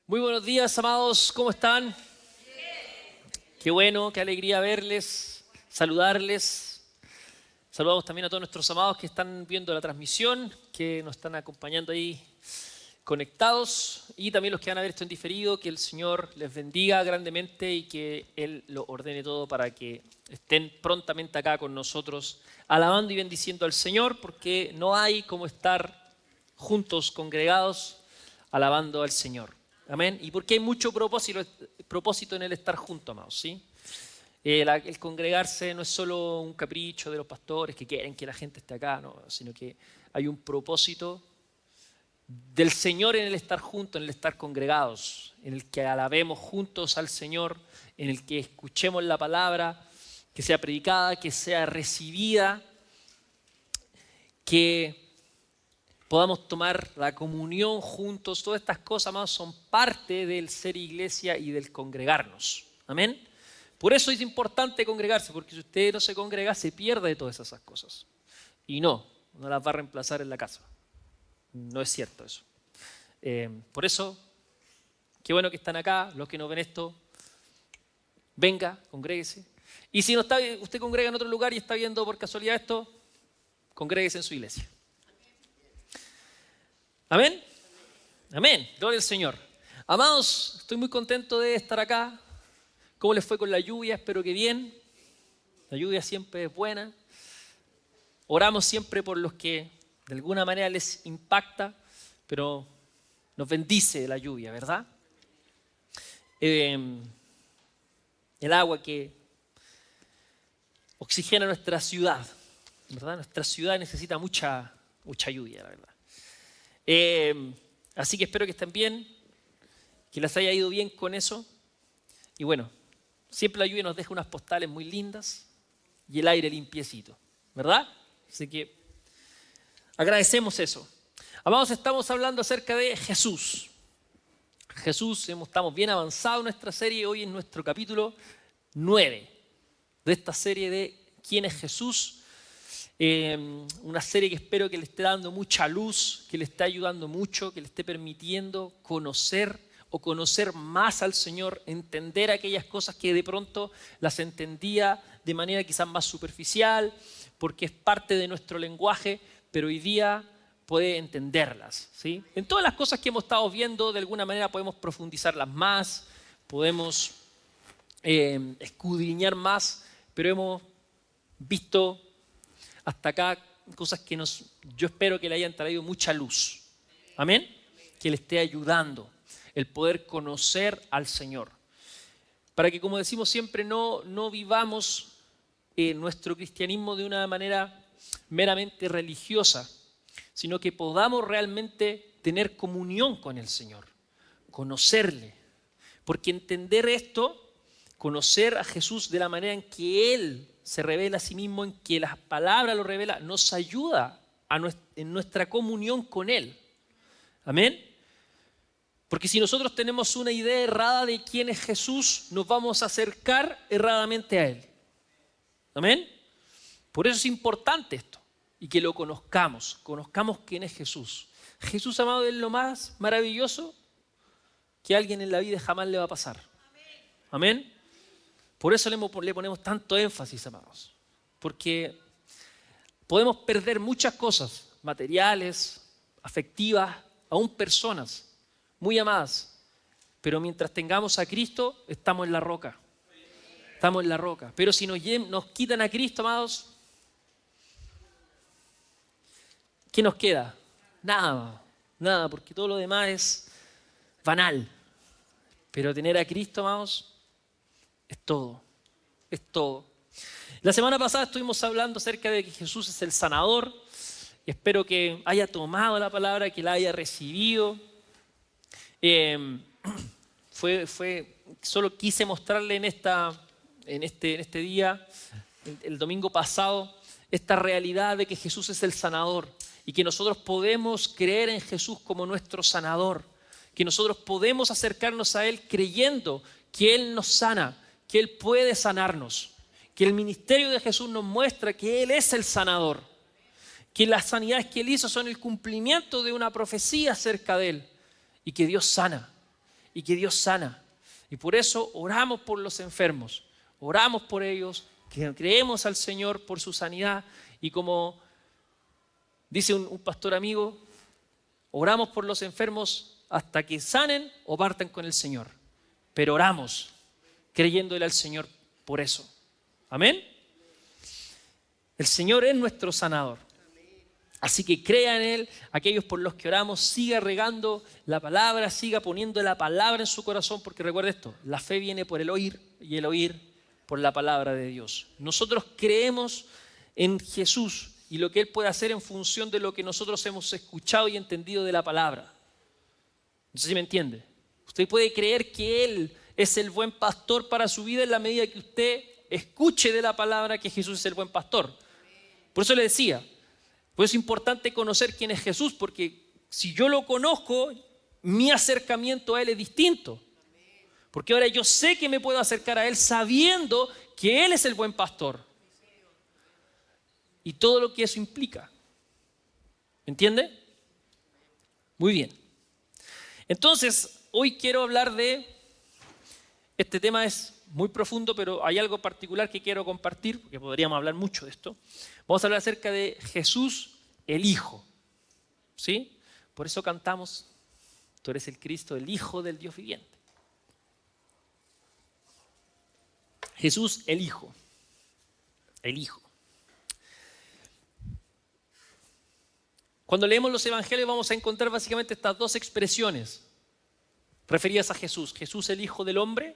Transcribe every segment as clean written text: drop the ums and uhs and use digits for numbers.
Muy buenos días, amados, ¿cómo están? Qué bueno, qué alegría verles, saludarles. Saludamos también a todos nuestros amados que están viendo la transmisión, que nos están acompañando ahí conectados, y también los que van a ver esto en diferido. Que el Señor les bendiga grandemente y que Él lo ordene todo para que estén prontamente acá con nosotros, alabando y bendiciendo al Señor, porque no hay como estar juntos, congregados, alabando al Señor. Amén. Y porque hay mucho propósito en el estar juntos, amados, ¿sí? El congregarse no es solo un capricho de los pastores que quieren que la gente esté acá, no, sino que hay un propósito del Señor en el estar juntos, en el estar congregados, en el que alabemos juntos al Señor, en el que escuchemos la palabra, que sea predicada, que sea recibida, que podamos tomar la comunión juntos. Todas estas cosas, amados, son parte del ser iglesia y del congregarnos. Amén. Por eso es importante congregarse, porque si usted no se congrega, se pierde de todas esas cosas. Y no las va a reemplazar en la casa. No es cierto eso. Por eso, qué bueno que están acá, los que no ven esto, venga, congréguese. Y si no está, usted congrega en otro lugar y está viendo por casualidad esto, congréguese en su iglesia. Amén. Amén. Gloria al Señor. Amados, estoy muy contento de estar acá. ¿Cómo les fue con la lluvia? Espero que bien. La lluvia siempre es buena. Oramos siempre por los que de alguna manera les impacta, pero nos bendice la lluvia, ¿verdad? El agua que oxigena nuestra ciudad, ¿verdad? Nuestra ciudad necesita mucha lluvia, la verdad. Así que espero que estén bien, que les haya ido bien con eso. Y bueno, siempre la lluvia nos deja unas postales muy lindas y el aire limpiecito, ¿verdad? Así que agradecemos eso. Amados, estamos hablando acerca de Jesús. Estamos bien avanzados en nuestra serie. Hoy en nuestro capítulo 9 de esta serie de ¿Quién es Jesús? Una serie que espero que le esté dando mucha luz, que le esté ayudando mucho, que le esté permitiendo conocer más al Señor, entender aquellas cosas que de pronto las entendía de manera quizás más superficial, porque es parte de nuestro lenguaje, pero hoy día puede entenderlas, ¿sí? En todas las cosas que hemos estado viendo, de alguna manera podemos profundizarlas más, podemos escudriñar más, pero hemos visto hasta acá cosas que yo espero que le hayan traído mucha luz. Amén. Que le esté ayudando el poder conocer al Señor. Para que, como decimos siempre, no vivamos nuestro cristianismo de una manera meramente religiosa, sino que podamos realmente tener comunión con el Señor, conocerle. Porque entender esto, conocer a Jesús de la manera en que Él se revela a sí mismo, en que las palabras lo revela, nos ayuda en nuestra comunión con Él. Amén. Porque si nosotros tenemos una idea errada de quién es Jesús, nos vamos a acercar erradamente a Él. Amén. Por eso es importante esto, y que lo conozcamos quién es Jesús. Jesús, amado, es lo más maravilloso que a alguien en la vida jamás le va a pasar. Amén. Por eso le ponemos tanto énfasis, amados. Porque podemos perder muchas cosas, materiales, afectivas, aún personas muy amadas. Pero mientras tengamos a Cristo, estamos en la roca. Estamos en la roca. Pero si nos quitan a Cristo, amados, ¿qué nos queda? Nada, porque todo lo demás es banal. Pero tener a Cristo, amados, es todo. La semana pasada estuvimos hablando acerca de que Jesús es el sanador. Espero que haya tomado la palabra, que la haya recibido. Solo quise mostrarle en este día, el domingo pasado, esta realidad de que Jesús es el sanador y que nosotros podemos creer en Jesús como nuestro sanador, que nosotros podemos acercarnos a Él creyendo que Él nos sana, que Él puede sanarnos, que el ministerio de Jesús nos muestra que Él es el sanador, que las sanidades que Él hizo son el cumplimiento de una profecía acerca de Él y que Dios sana y que Dios sana. Y por eso oramos por los enfermos, oramos por ellos, que creemos al Señor por su sanidad. Y como dice un pastor amigo, oramos por los enfermos hasta que sanen o partan con el Señor. Pero oramos creyéndole al Señor por eso. Amén. El Señor es nuestro sanador. Así que crea en Él, aquellos por los que oramos, siga regando la palabra, siga poniendo la palabra en su corazón, porque recuerde esto, la fe viene por el oír y el oír por la palabra de Dios. Nosotros creemos en Jesús y lo que Él puede hacer en función de lo que nosotros hemos escuchado y entendido de la palabra. No sé si me entiende. Usted puede creer que Él es el buen pastor para su vida en la medida que usted escuche de la palabra que Jesús es el buen pastor. Por eso le decía, pues es importante conocer quién es Jesús, porque si yo lo conozco, mi acercamiento a Él es distinto. Porque ahora yo sé que me puedo acercar a Él sabiendo que Él es el buen pastor. Y todo lo que eso implica. ¿Entiende? Muy bien. Entonces, hoy quiero hablar de... Este tema es muy profundo, pero hay algo particular que quiero compartir, porque podríamos hablar mucho de esto. Vamos a hablar acerca de Jesús, el Hijo. ¿Sí? Por eso cantamos, tú eres el Cristo, el Hijo del Dios viviente. Jesús, el Hijo. El Hijo. Cuando leemos los evangelios vamos a encontrar básicamente estas dos expresiones referidas a Jesús. Jesús, el Hijo del hombre.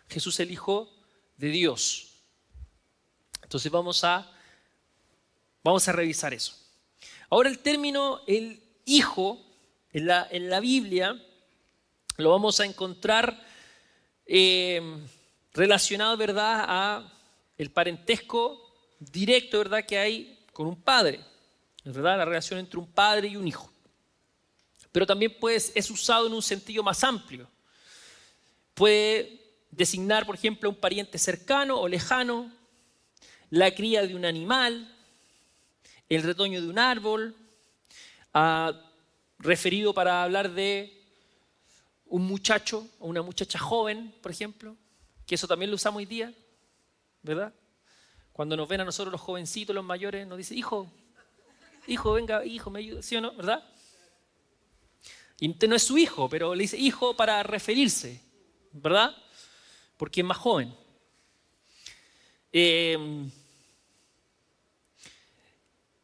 Jesús, el Hijo de Dios. Entonces vamos a revisar eso. Ahora el término el Hijo en la Biblia lo vamos a encontrar relacionado, ¿verdad?, a el parentesco directo, ¿verdad?, que hay con un padre, ¿verdad?, la relación entre un padre y un hijo. Pero también es usado en un sentido más amplio. Puede designar, por ejemplo, a un pariente cercano o lejano, la cría de un animal, el retoño de un árbol, referido para hablar de un muchacho o una muchacha joven, por ejemplo, que eso también lo usamos hoy día, ¿verdad? Cuando nos ven a nosotros los jovencitos, los mayores, nos dicen, hijo, venga, hijo, me ayuda, ¿sí o no? ¿Verdad? Y no es su hijo, pero le dice hijo para referirse, ¿verdad? Porque es más joven.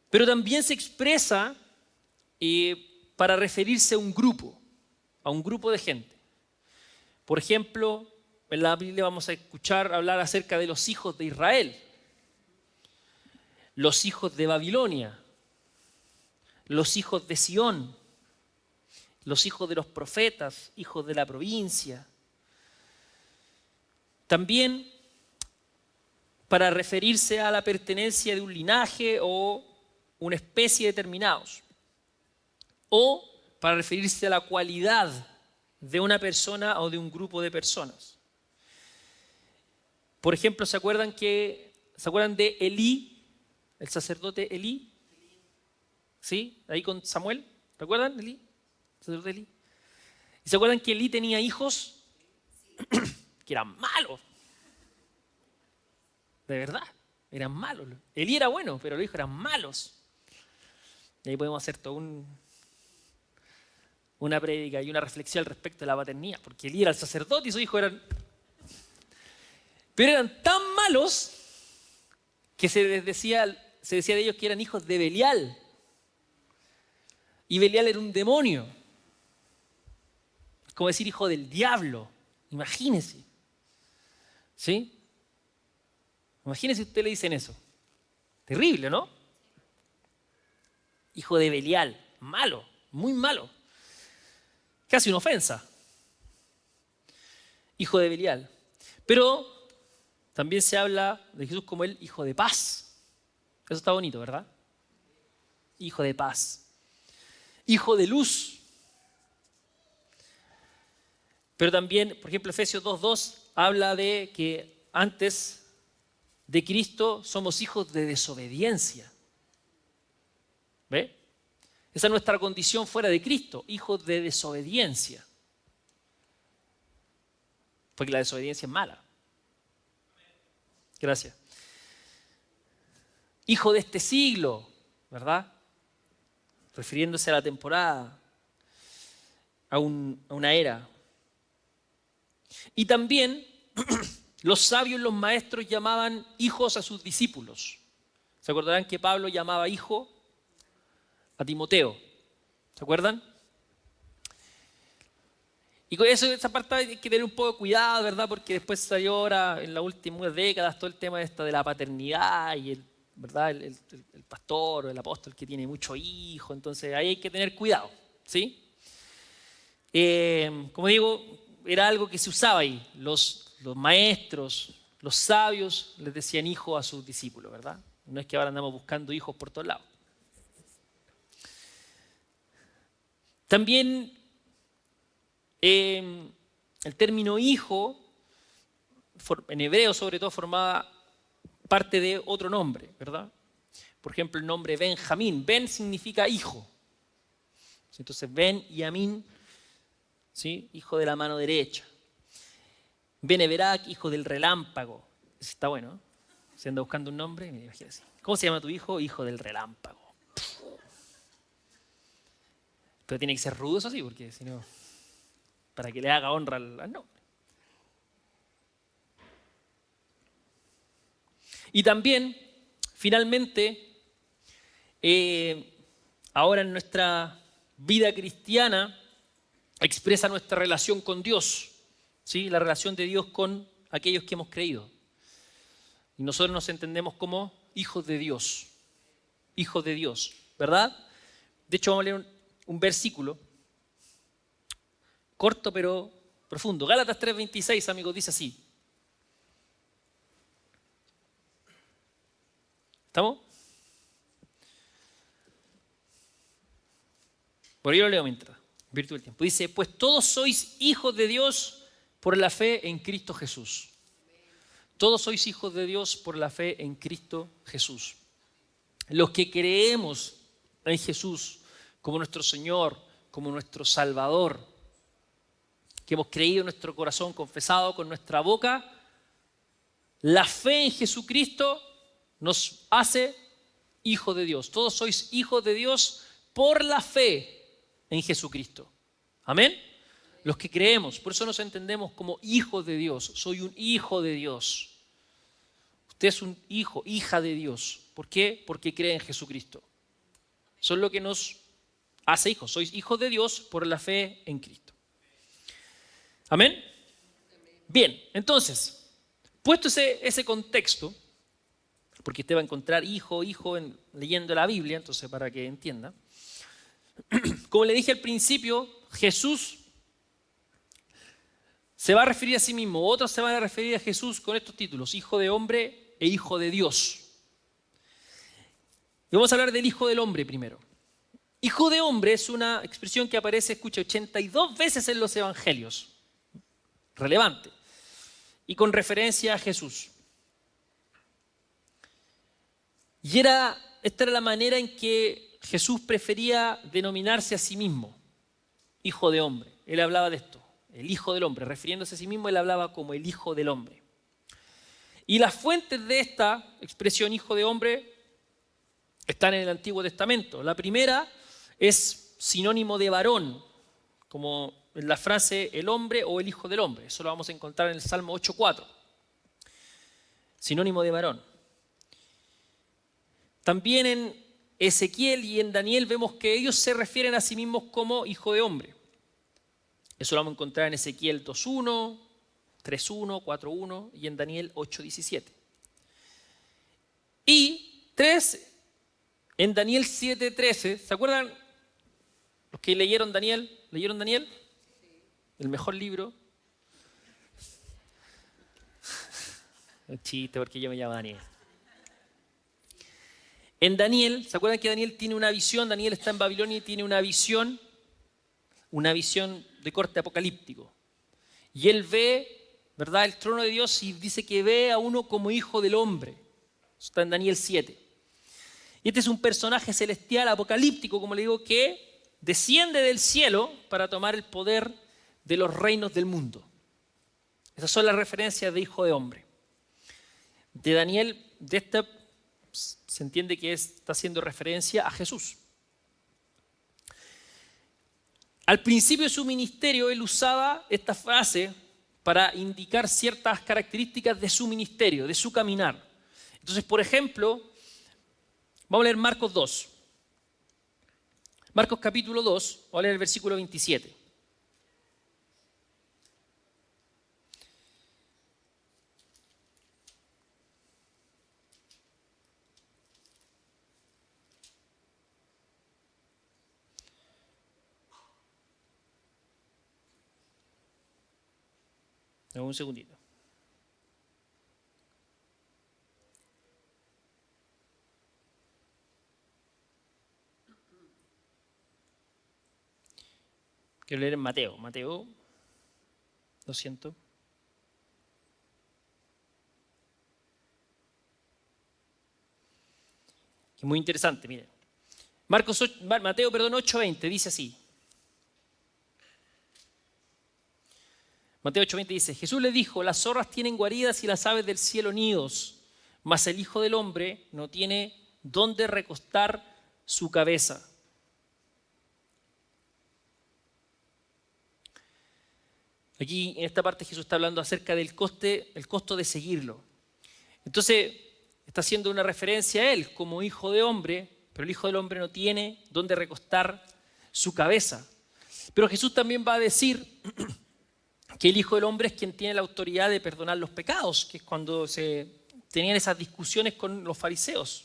Pero también se expresa para referirse a un grupo de gente. Por ejemplo, en la Biblia vamos a escuchar hablar acerca de los hijos de Israel, los hijos de Babilonia, los hijos de Sión, los hijos de los profetas, hijos de la provincia. También para referirse a la pertenencia de un linaje o una especie determinados. O para referirse a la cualidad de una persona o de un grupo de personas. Por ejemplo, ¿se acuerdan de Elí, el sacerdote Elí? ¿Sí? Ahí con Samuel. ¿Recuerdan Elí? ¿El sacerdote Elí? ¿Y se acuerdan que Elí tenía hijos que eran malos? De verdad, eran malos. Elí era bueno, pero los hijos eran malos. Y ahí podemos hacer toda una prédica y una reflexión al respecto de la paternidad, porque Elí era el sacerdote y sus hijos eran... Pero eran tan malos que se decía de ellos que eran hijos de Belial. Y Belial era un demonio. Es como decir hijo del diablo. Imagínese. ¿Sí? Imagínese si a usted le dicen eso. Terrible, ¿no? Hijo de Belial. Malo, muy malo. Casi una ofensa. Hijo de Belial. Pero también se habla de Jesús como el hijo de paz. Eso está bonito, ¿verdad? Hijo de paz. Hijo de luz. Pero también, por ejemplo, Efesios 2:2 habla de que antes de Cristo somos hijos de desobediencia. ¿Ve? Esa es nuestra condición fuera de Cristo, hijos de desobediencia. porque la desobediencia es mala. Gracias. Hijo de este siglo, ¿verdad? Refiriéndose a la temporada, a una era. Y también los sabios, los maestros llamaban hijos a sus discípulos. ¿Se acordarán que Pablo llamaba hijo a Timoteo? ¿Se acuerdan? Y con eso, esa parte hay que tener un poco de cuidado, ¿verdad? Porque después salió ahora, en las últimas décadas, todo el tema de la paternidad y ¿verdad? El pastor o el apóstol que tiene muchos hijos. Entonces ahí hay que tener cuidado, ¿sí? Como digo, era algo que se usaba ahí. Los maestros, los sabios les decían hijo a sus discípulos, ¿verdad? No es que ahora andamos buscando hijos por todos lados. También el término hijo, en hebreo sobre todo, formaba parte de otro nombre, ¿verdad? Por ejemplo, el nombre Benjamín. Ben significa hijo. Entonces, Ben y Amín, ¿sí? Hijo de la mano derecha. Beneberak, hijo del relámpago. Ese está bueno, ¿eh? Si anda buscando un nombre, me imagino así. ¿Cómo se llama tu hijo? Hijo del relámpago. Pero tiene que ser rudo, eso sí, porque si no, para que le haga honra al nombre. Y también, finalmente, ahora en nuestra vida cristiana, expresa nuestra relación con Dios, ¿sí? La relación de Dios con aquellos que hemos creído. Y nosotros nos entendemos como hijos de Dios, ¿verdad? De hecho, vamos a leer un versículo corto pero profundo. Gálatas 3:26, amigos, dice así. ¿Estamos? Por ello lo leo mientras, virtud del tiempo. Dice, pues todos sois hijos de Dios por la fe en Cristo Jesús. Todos sois hijos de Dios por la fe en Cristo Jesús. Los que creemos en Jesús como nuestro Señor, como nuestro Salvador, que hemos creído en nuestro corazón, confesado con nuestra boca, la fe en Jesucristo nos hace hijos de Dios. Todos sois hijos de Dios por la fe en Jesucristo. Amén. Los que creemos, por eso nos entendemos como hijos de Dios. Soy un hijo de Dios. Usted es un hijo, hija de Dios. ¿Por qué? Porque cree en Jesucristo. Eso es lo que nos hace hijos. Sois hijos de Dios por la fe en Cristo. ¿Amén? Bien, entonces, puesto ese contexto, porque usted va a encontrar hijo leyendo la Biblia, entonces para que entienda. Como le dije al principio, Jesús se va a referir a sí mismo, otros se van a referir a Jesús con estos títulos, hijo de hombre e hijo de Dios. Y vamos a hablar del hijo del hombre primero. Hijo de hombre es una expresión que aparece, escucha, 82 veces en los evangelios. Relevante. Y con referencia a Jesús. Y esta era la manera en que Jesús prefería denominarse a sí mismo, hijo de hombre. Él hablaba de esto, el hijo del hombre. Refiriéndose a sí mismo, él hablaba como el hijo del hombre. Y las fuentes de esta expresión hijo de hombre están en el Antiguo Testamento. La primera es sinónimo de varón, como en la frase el hombre o el hijo del hombre. Eso lo vamos a encontrar en el Salmo 8:4. Sinónimo de varón. También en Ezequiel y en Daniel vemos que ellos se refieren a sí mismos como hijo de hombre. Eso lo vamos a encontrar en Ezequiel 2:1, 3:1, 4:1 y en Daniel 8:17. Y 3, en Daniel 7:13, ¿se acuerdan los que leyeron Daniel? ¿Leyeron Daniel? El mejor libro. Un chiste porque yo me llamo Daniel. En Daniel, ¿se acuerdan que Daniel tiene una visión? Daniel está en Babilonia y tiene una visión de corte apocalíptico. Y él ve, ¿verdad?, el trono de Dios y dice que ve a uno como hijo del hombre. Eso está en Daniel 7. Y este es un personaje celestial, apocalíptico, como le digo, que desciende del cielo para tomar el poder de los reinos del mundo. Esas son las referencias de hijo de hombre. De Daniel, de esta se entiende que está haciendo referencia a Jesús. Al principio de su ministerio, él usaba esta frase para indicar ciertas características de su ministerio, de su caminar. Entonces, por ejemplo, vamos a leer Marcos 2. Marcos capítulo 2, vamos a leer el versículo 27. Un segundito. Quiero leer en Mateo. Mateo, lo siento. Que es muy interesante, miren. Mateo 8:20 dice así. Mateo 8:20 dice, Jesús le dijo, las zorras tienen guaridas y las aves del cielo nidos, mas el Hijo del Hombre no tiene dónde recostar su cabeza. Aquí en esta parte Jesús está hablando acerca del costo de seguirlo. Entonces está haciendo una referencia a él como hijo de hombre, pero el Hijo del Hombre no tiene dónde recostar su cabeza. Pero Jesús también va a decir que el Hijo del Hombre es quien tiene la autoridad de perdonar los pecados, que es cuando se tenían esas discusiones con los fariseos.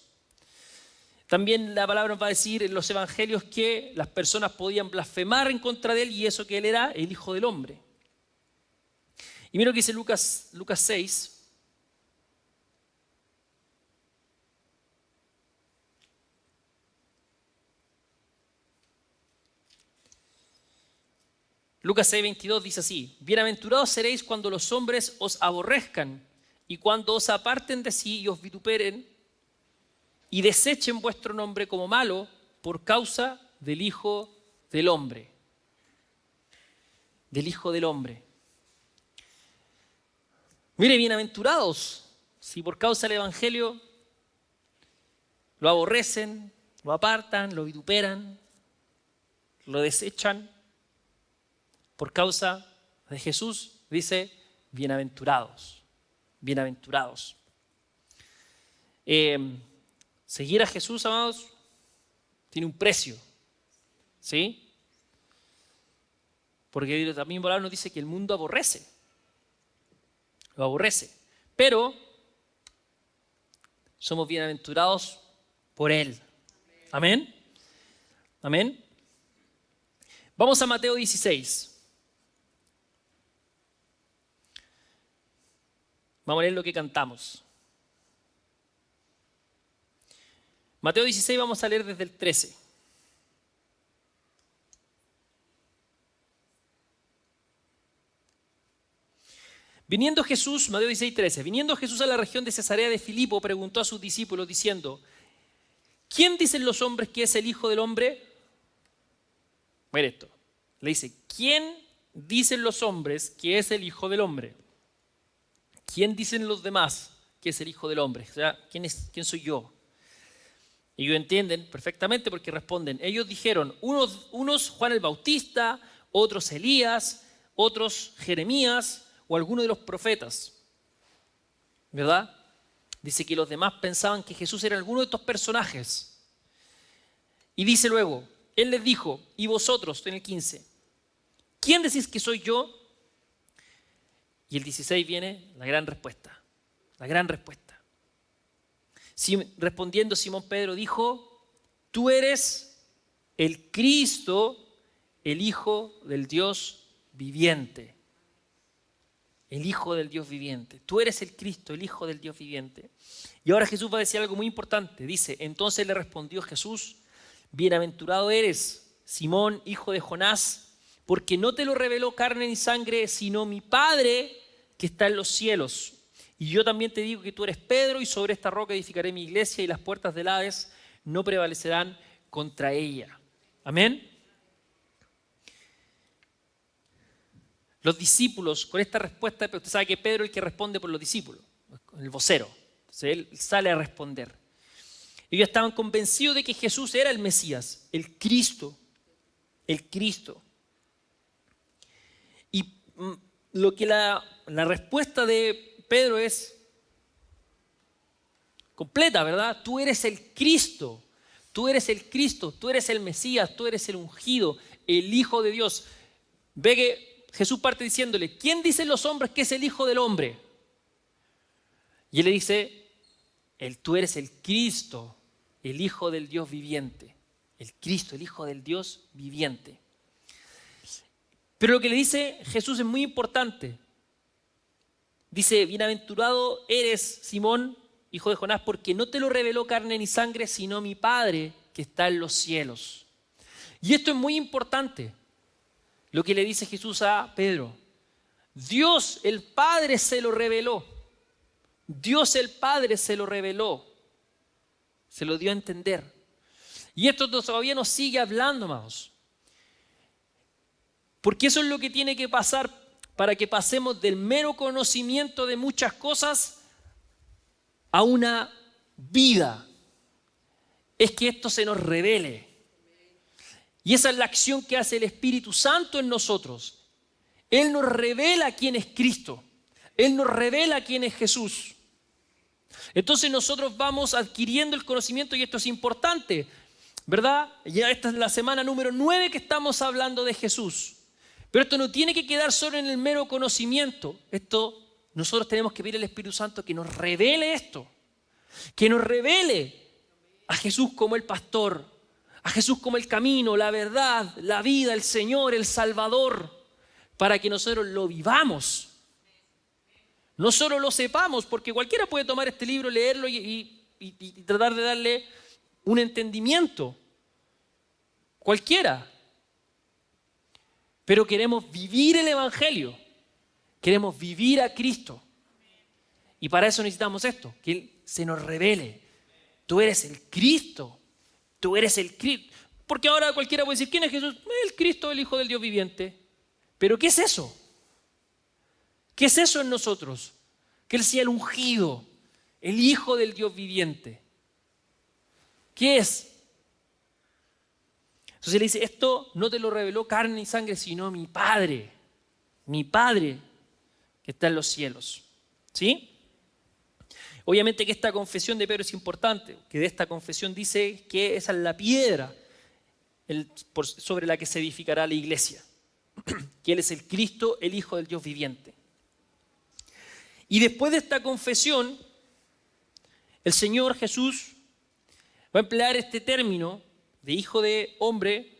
También la palabra nos va a decir en los evangelios que las personas podían blasfemar en contra de él y eso que él era el Hijo del Hombre. Y mira lo que dice Lucas 6. Lucas 6:22 dice así, bienaventurados seréis cuando los hombres os aborrezcan y cuando os aparten de sí y os vituperen y desechen vuestro nombre como malo por causa del Hijo del Hombre. Del Hijo del Hombre. Mire, bienaventurados, si por causa del Evangelio lo aborrecen, lo apartan, lo vituperan, lo desechan, por causa de Jesús, dice, bienaventurados, bienaventurados. Seguir a Jesús, amados, tiene un precio, ¿sí? Porque también por ahí nos dice que el mundo aborrece, lo aborrece, pero somos bienaventurados por Él. Amén. Amén. Vamos a Mateo 16. Vamos a leer lo que cantamos. Mateo 16 vamos a leer desde el 13. Viniendo Jesús, Mateo 16:13, viniendo Jesús a la región de Cesarea de Filipo, preguntó a sus discípulos diciendo, ¿quién dicen los hombres que es el Hijo del Hombre? Mira esto, le dice, ¿quién dicen los hombres que es el Hijo del Hombre? ¿Quién dicen los demás que es el Hijo del Hombre? O sea, ¿quién soy yo? Y ellos entienden perfectamente porque responden. Ellos dijeron, unos Juan el Bautista, otros Elías, otros Jeremías o alguno de los profetas. ¿Verdad? Dice que los demás pensaban que Jesús era alguno de estos personajes. Y dice luego, Él les dijo, y vosotros, en el 15, ¿quién decís que soy yo? Y el 16 viene la gran respuesta. La gran respuesta. Respondiendo Simón Pedro dijo, tú eres el Cristo, el Hijo del Dios viviente. El Hijo del Dios viviente. Tú eres el Cristo, el Hijo del Dios viviente. Y ahora Jesús va a decir algo muy importante. Dice, entonces le respondió Jesús, bienaventurado eres, Simón, hijo de Jonás, porque no te lo reveló carne ni sangre, sino mi Padre que está en los cielos. Y yo también te digo que tú eres Pedro, y sobre esta roca edificaré mi iglesia, y las puertas del Hades no prevalecerán contra ella. Amén. los discípulos, con esta respuesta, pero usted sabe que Pedro es el que responde por los discípulos, el vocero. Entonces él sale a responder. Ellos estaban convencidos de que Jesús era el Mesías, el Cristo. El Cristo. Y lo que la respuesta de Pedro es completa, ¿verdad? Tú eres el Cristo, tú eres el Cristo, tú eres el Mesías, tú eres el ungido, el Hijo de Dios. Ve que Jesús parte diciéndole, ¿quién dicen los hombres que es el Hijo del Hombre? Y él le dice, tú eres el Cristo, el Hijo del Dios viviente. El Cristo, el Hijo del Dios viviente. Pero lo que le dice Jesús es muy importante. Dice, bienaventurado eres, Simón, hijo de Jonás, porque no te lo reveló carne ni sangre, sino mi Padre que está en los cielos. Y esto es muy importante, lo que le dice Jesús a Pedro. Dios el Padre se lo reveló. Dios el Padre se lo reveló. Se lo dio a entender. Y esto todavía nos sigue hablando, amados. Porque eso es lo que tiene que pasar para que pasemos del mero conocimiento de muchas cosas a una vida. Es que esto se nos revele. Y esa es la acción que hace el Espíritu Santo en nosotros. Él nos revela quién es Cristo. Él nos revela quién es Jesús. Entonces nosotros vamos adquiriendo el conocimiento y esto es importante, ¿verdad? Ya esta es la semana número 9 que estamos hablando de Jesús. Pero esto no tiene que quedar solo en el mero conocimiento. Nosotros tenemos que pedir al Espíritu Santo que nos revele esto. Que nos revele a Jesús como el pastor, a Jesús como el camino, la verdad, la vida, el Señor, el Salvador, para que nosotros lo vivamos. No solo lo sepamos, porque cualquiera puede tomar este libro, leerlo y tratar de darle un entendimiento. Cualquiera. Pero queremos vivir el Evangelio. Queremos vivir a Cristo. Y para eso necesitamos esto, que Él se nos revele. Tú eres el Cristo. Tú eres el Cristo. Porque ahora cualquiera puede decir, ¿quién es Jesús? El Cristo, el Hijo del Dios viviente. ¿Pero qué es eso? ¿Qué es eso en nosotros? Que Él sea el ungido, el Hijo del Dios viviente. ¿Qué es? Entonces le dice, esto no te lo reveló carne ni sangre, sino mi Padre que está en los cielos. ¿Sí? Obviamente que esta confesión de Pedro es importante, que de esta confesión dice que esa es la piedra sobre la que se edificará la iglesia. Que Él es el Cristo, el Hijo del Dios viviente. Y después de esta confesión, el Señor Jesús va a emplear este término de Hijo de Hombre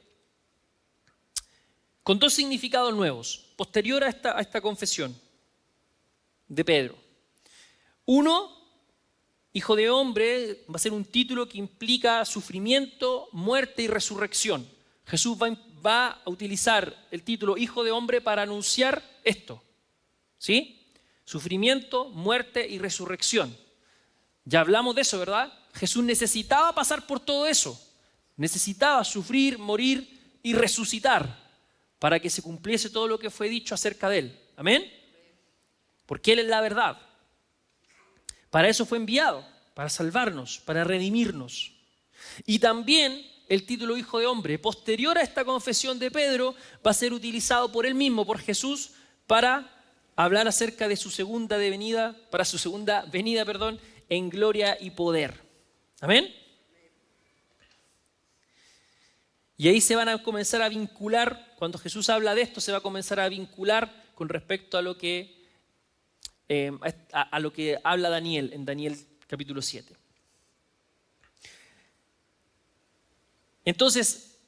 con dos significados nuevos, posterior a esta confesión de Pedro. Uno, Hijo de Hombre, va a ser un título que implica sufrimiento, muerte y resurrección. Jesús va a utilizar el título Hijo de Hombre para anunciar esto. ¿Sí? Sufrimiento, muerte y resurrección. Ya hablamos de eso, ¿verdad? Jesús necesitaba pasar por todo eso. Necesitaba sufrir, morir y resucitar para que se cumpliese todo lo que fue dicho acerca de Él. ¿Amén? Porque Él es la verdad. Para eso fue enviado, para salvarnos, para redimirnos. Y también el título Hijo de Hombre, posterior a esta confesión de Pedro, va a ser utilizado por Él mismo, por Jesús, para hablar acerca de su segunda venida, en gloria y poder. ¿Amén? Y ahí se van a comenzar a vincular, cuando Jesús habla de esto, se va a comenzar a vincular con respecto a lo que habla Daniel, en Daniel capítulo 7. Entonces,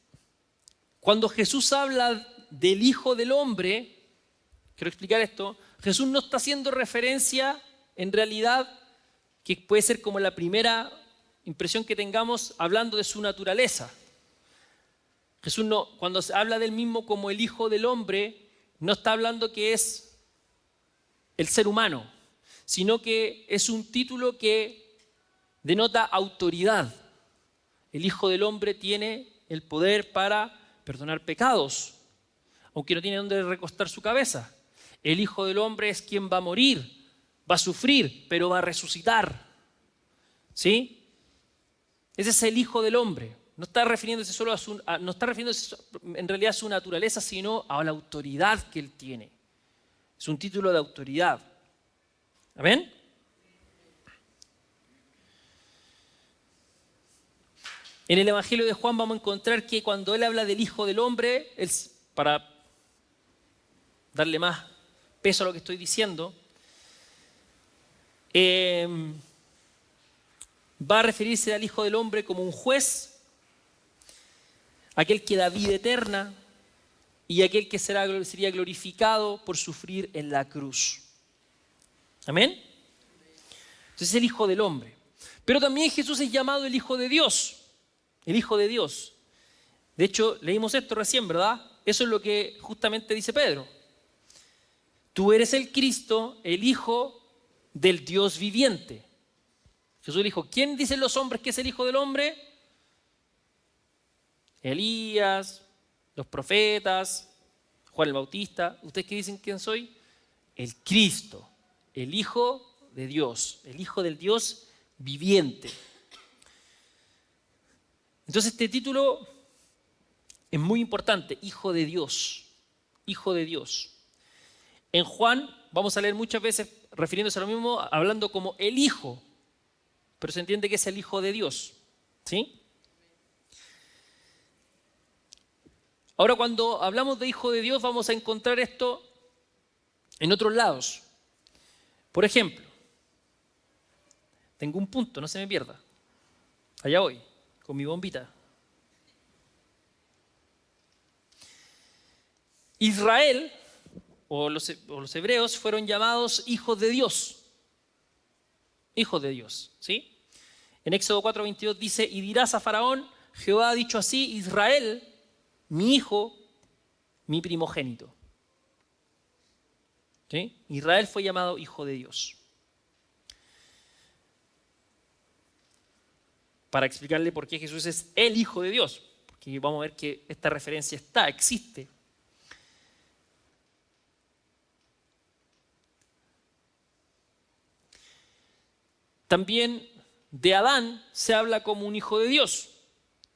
cuando Jesús habla del Hijo del Hombre, quiero explicar esto, Jesús no está haciendo referencia, en realidad, que puede ser como la primera impresión que tengamos hablando de su naturaleza. Jesús no, cuando se habla del mismo como el Hijo del Hombre, no está hablando que es el ser humano, sino que es un título que denota autoridad. El Hijo del Hombre tiene el poder para perdonar pecados, aunque no tiene dónde recostar su cabeza. El Hijo del Hombre es quien va a morir, va a sufrir, pero va a resucitar. ¿Sí? Ese es el Hijo del Hombre. No está refiriéndose solo no está refiriéndose en realidad a su naturaleza, sino a la autoridad que Él tiene. Es un título de autoridad. ¿Amén? En el Evangelio de Juan vamos a encontrar que cuando Él habla del Hijo del Hombre, para darle más peso a lo que estoy diciendo, va a referirse al Hijo del Hombre como un juez, aquel que da vida eterna y aquel que sería glorificado por sufrir en la cruz. ¿Amén? Entonces es el Hijo del Hombre. Pero también Jesús es llamado el Hijo de Dios. El Hijo de Dios. De hecho, leímos esto recién, ¿verdad? Eso es lo que justamente dice Pedro. Tú eres el Cristo, el Hijo del Dios viviente. Jesús le dijo, ¿quién dicen los hombres que es el Hijo del Hombre? Elías, los profetas, Juan el Bautista. ¿Ustedes qué dicen quién soy? El Cristo, el Hijo de Dios, el Hijo del Dios viviente. Entonces este título es muy importante, Hijo de Dios, Hijo de Dios. En Juan vamos a leer muchas veces refiriéndose a lo mismo, hablando como el Hijo, pero se entiende que es el Hijo de Dios, ¿sí? Ahora cuando hablamos de Hijo de Dios vamos a encontrar esto en otros lados. Por ejemplo, tengo un punto, no se me pierda. Allá voy, con mi bombita. Israel, o los hebreos, fueron llamados hijos de Dios. Hijos de Dios, ¿sí? En Éxodo 4:22 dice, y dirás a Faraón, Jehová ha dicho así, Israel, mi hijo, mi primogénito. ¿Sí? Israel fue llamado hijo de Dios. Para explicarle por qué Jesús es el Hijo de Dios, porque vamos a ver que esta referencia existe. También de Adán se habla como un hijo de Dios.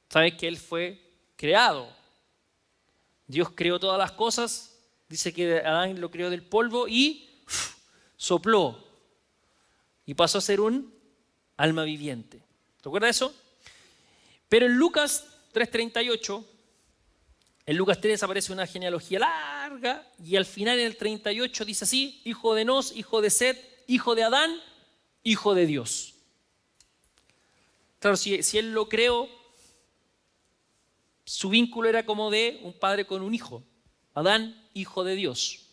Sabes que él fue creado. Dios creó todas las cosas, dice que Adán lo creó del polvo y sopló y pasó a ser un alma viviente. ¿Recuerda eso? Pero en Lucas 3:38, en Lucas 3 aparece una genealogía larga y al final en el 38 dice así, hijo de Enos, hijo de Set, hijo de Adán, hijo de Dios. Claro, si él lo creó, su vínculo era como de un padre con un hijo. Adán, hijo de Dios.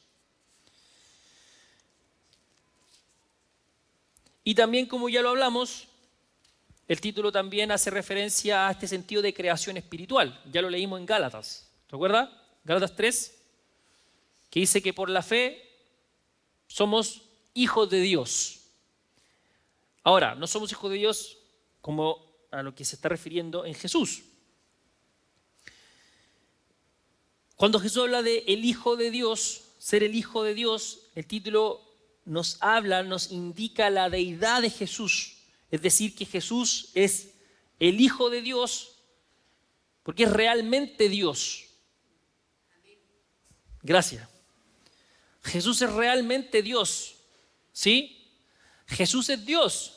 Y también, como ya lo hablamos, el título también hace referencia a este sentido de creación espiritual. Ya lo leímos en Gálatas. ¿Recuerda? Gálatas 3, que dice que por la fe somos hijos de Dios. Ahora, no somos hijos de Dios como a lo que se está refiriendo en Jesús. Cuando Jesús habla de el Hijo de Dios, ser el Hijo de Dios, el título nos indica la deidad de Jesús. Es decir, que Jesús es el Hijo de Dios porque es realmente Dios. Gracias. Jesús es realmente Dios. ¿Sí? Jesús es Dios.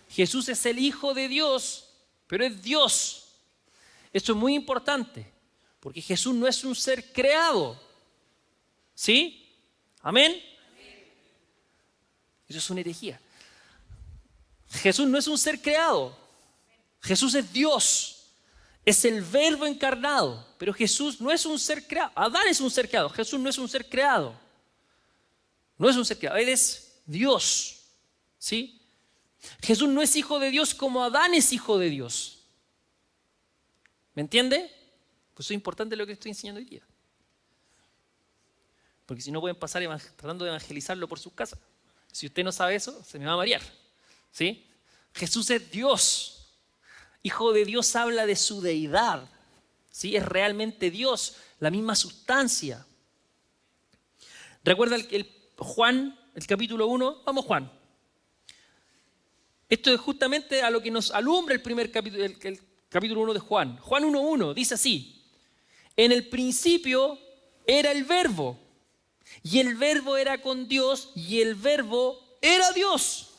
Jesús es el Hijo de Dios, pero es Dios. Esto es muy importante, porque Jesús no es un ser creado. ¿Sí? ¿Amén? Eso es una herejía. Jesús no es un ser creado. Jesús es Dios. Es el Verbo encarnado. Pero Jesús no es un ser creado. Adán es un ser creado. Jesús no es un ser creado. No es un ser creado. Él es Dios. ¿Sí? Jesús no es hijo de Dios como Adán es hijo de Dios. ¿Me entiende? Pues eso es importante lo que estoy enseñando hoy día. Porque si no pueden pasar tratando de evangelizarlo por sus casas. Si usted no sabe eso, se me va a marear. ¿Sí? Jesús es Dios. Hijo de Dios habla de su deidad. ¿Sí? Es realmente Dios, la misma sustancia. Recuerda Juan, el capítulo 1. Vamos, Juan. Esto es justamente a lo que nos alumbra el primer capítulo, el capítulo 1 de Juan. Juan 1:1 dice así: en el principio era el Verbo, y el Verbo era con Dios, y el Verbo era Dios.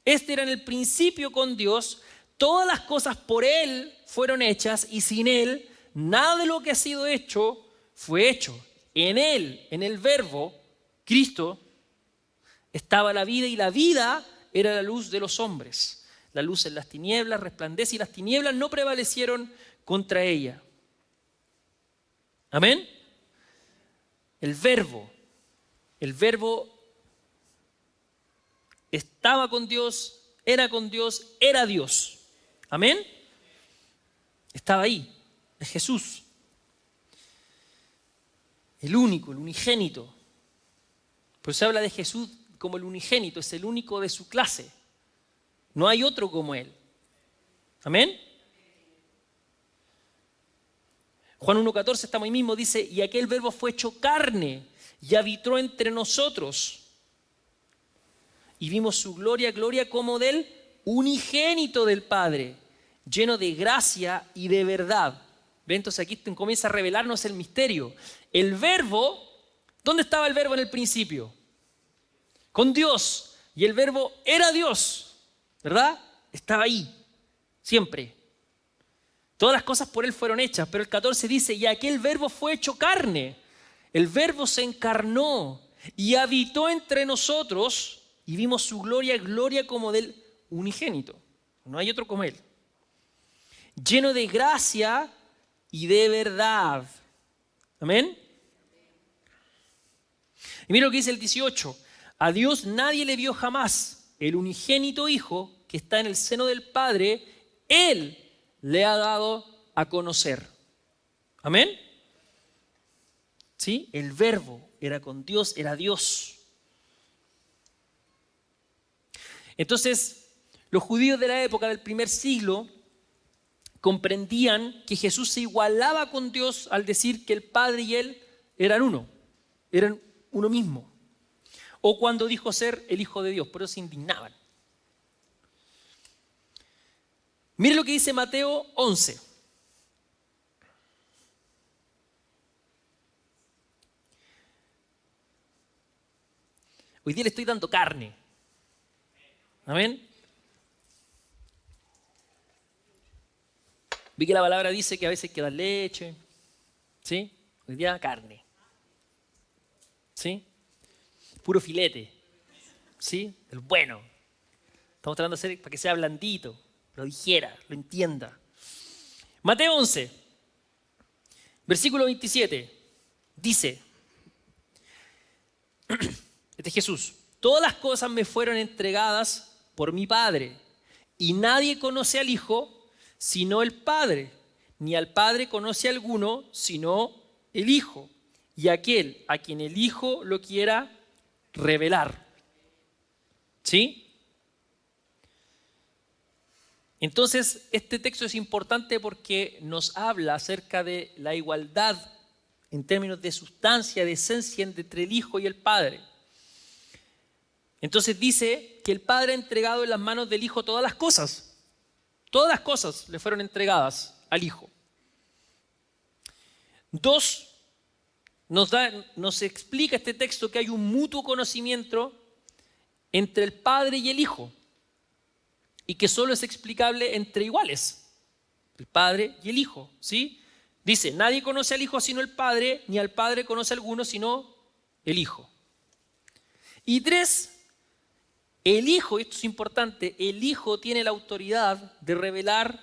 Este era en el principio con Dios. Todas las cosas por Él fueron hechas, y sin Él nada de lo que ha sido hecho fue hecho. En Él, en el Verbo, Cristo, estaba la vida, y la vida era la luz de los hombres. La luz en las tinieblas resplandece, y las tinieblas no prevalecieron contra ella. ¿Amén? El Verbo estaba con Dios, era Dios. ¿Amén? Estaba ahí, es Jesús. El único, el unigénito. Por eso se habla de Jesús como el unigénito, es el único de su clase. No hay otro como Él. ¿Amén? Juan 1:14, estamos ahí mismo, dice: y aquel Verbo fue hecho carne y habitó entre nosotros. Y vimos su gloria, gloria como del unigénito del Padre, lleno de gracia y de verdad. ¿Ven? Entonces aquí comienza a revelarnos el misterio. El Verbo, ¿dónde estaba el Verbo en el principio? Con Dios. Y el Verbo era Dios, ¿verdad? Estaba ahí, siempre. Todas las cosas por Él fueron hechas, pero el 14 dice: y aquel Verbo fue hecho carne. El Verbo se encarnó y habitó entre nosotros, y vimos su gloria, gloria como del unigénito. No hay otro como Él. Lleno de gracia y de verdad. ¿Amén? Y mira lo que dice el 18. A Dios nadie le vio jamás. El unigénito Hijo que está en el seno del Padre, Él le ha dado a conocer. ¿Amén? ¿Sí? El Verbo era con Dios, era Dios. Entonces, los judíos de la época del primer siglo comprendían que Jesús se igualaba con Dios al decir que el Padre y Él eran uno mismo. O cuando dijo ser el Hijo de Dios, por eso se indignaban. Mire lo que dice Mateo 11. Hoy día le estoy dando carne. ¿Amén? Vi que la palabra dice que a veces hay que dar leche. ¿Sí? Hoy día carne. ¿Sí? Puro filete. ¿Sí? El bueno. Estamos tratando de hacer para que sea blandito, lo dijera, lo entienda. Mateo 11, versículo 27, dice, este es Jesús: todas las cosas me fueron entregadas por mi Padre, y nadie conoce al Hijo sino el Padre, ni al Padre conoce a alguno sino el Hijo, y aquel a quien el Hijo lo quiera revelar. ¿Sí? Entonces, este texto es importante porque nos habla acerca de la igualdad en términos de sustancia, de esencia entre el Hijo y el Padre. Entonces dice que el Padre ha entregado en las manos del Hijo todas las cosas. Todas las cosas le fueron entregadas al Hijo. 2, nos explica este texto que hay un mutuo conocimiento entre el Padre y el Hijo, y que solo es explicable entre iguales, el Padre y el Hijo, ¿sí? Dice: nadie conoce al Hijo sino el Padre, ni al Padre conoce a alguno sino el Hijo. Y 3, el Hijo, y esto es importante, el Hijo tiene la autoridad de revelar